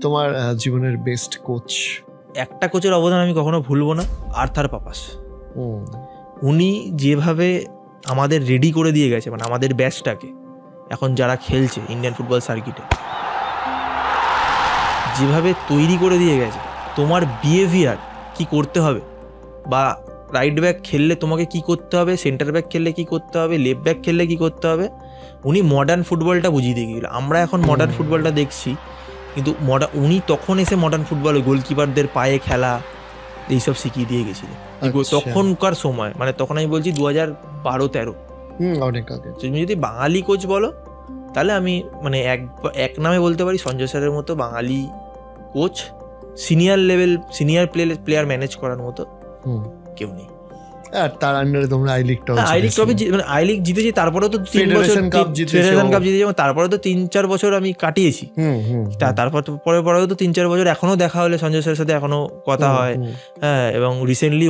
তোমার জীবনের best coach? একটা কোচের অবদান আমি কখনো ভুলবো না, আর্থার পাপাস। উনি যেভাবে আমাদের রেডি করে দিয়ে গেছে, মানে আমাদের ব্যাচটাকে এখন যারা খেলছে ইন্ডিয়ান ফুটবল সার্কিটে, যেভাবে তৈরি করে দিয়ে গেছে, তোমার বিহেভিয়ার কি করতে হবে, বা রাইট ব্যাক খেললে তোমাকে কি করতে হবে, সেন্টার ব্যাক খেললে কি করতে হবে, লেফট ব্যাক খেললে কি করতে হবে, উনি মডার্ন ফুটবলটা বুঝিয়ে দিয়ে গেল। আমরা এখন মডার্ন ফুটবলটা দেখছি, কিন্তু উনি তখন এসে মডার্ন ফুটবল গোলকিপারদের পায়ে খেলা এইসব শিখিয়ে দিয়ে গেছিল তখনকার সময়। মানে তখন আমি বলছি 2012-13, অনেক আগে। তুমি যদি বাঙালি কোচ বলো তাহলে আমি মানে এক নামে বলতে পারি সঞ্জয় স্যারের মতো বাঙালি coach, senior level senior player manage করার মতো কেউ নেই। আর তার আন্ডারে তোমরা আই লিগ মানে আই লিগ জিতেছি, তারপরেও তো 3 বছর ফেডারেশন কাপ জিতেছি, তারপরে তো 3-4 বছর আমি কাটিয়েছি। তারপর তো পরেও তো 3-4 বছর এখনো দেখা হলে সঞ্জয় স্যারের সাথে এখনো কথা হয়। হ্যাঁ, এবং রিসেন্টলি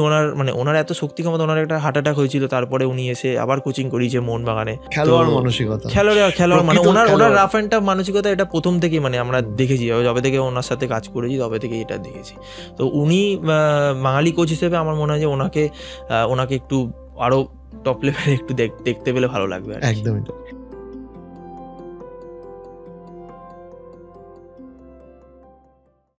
ওনার এত শক্তি ক্ষমতা, ওনার একটা হার্ট অ্যাটাক হয়েছিল, তারপরে উনি এসে আবার কোচিং করিয়েছে মোহনবাগানে। খেলোয়াড় মানসিকতা, খেলোয়াড় মানে ওনার রাফ অ্যান্ড টাফ মানসিকতা, এটা প্রথম থেকেই মানে আমরা দেখেছি, যবে থেকে ওনার সাথে কাজ করেছি তবে থেকে এটা দেখেছি। তো উনি বাঙালি কোচ হিসেবে আমার মনে হয় যে ওনাকে একটু আরো টপ লেভেলে একটু দেখতে পেলে ভালো লাগবে। একদমই।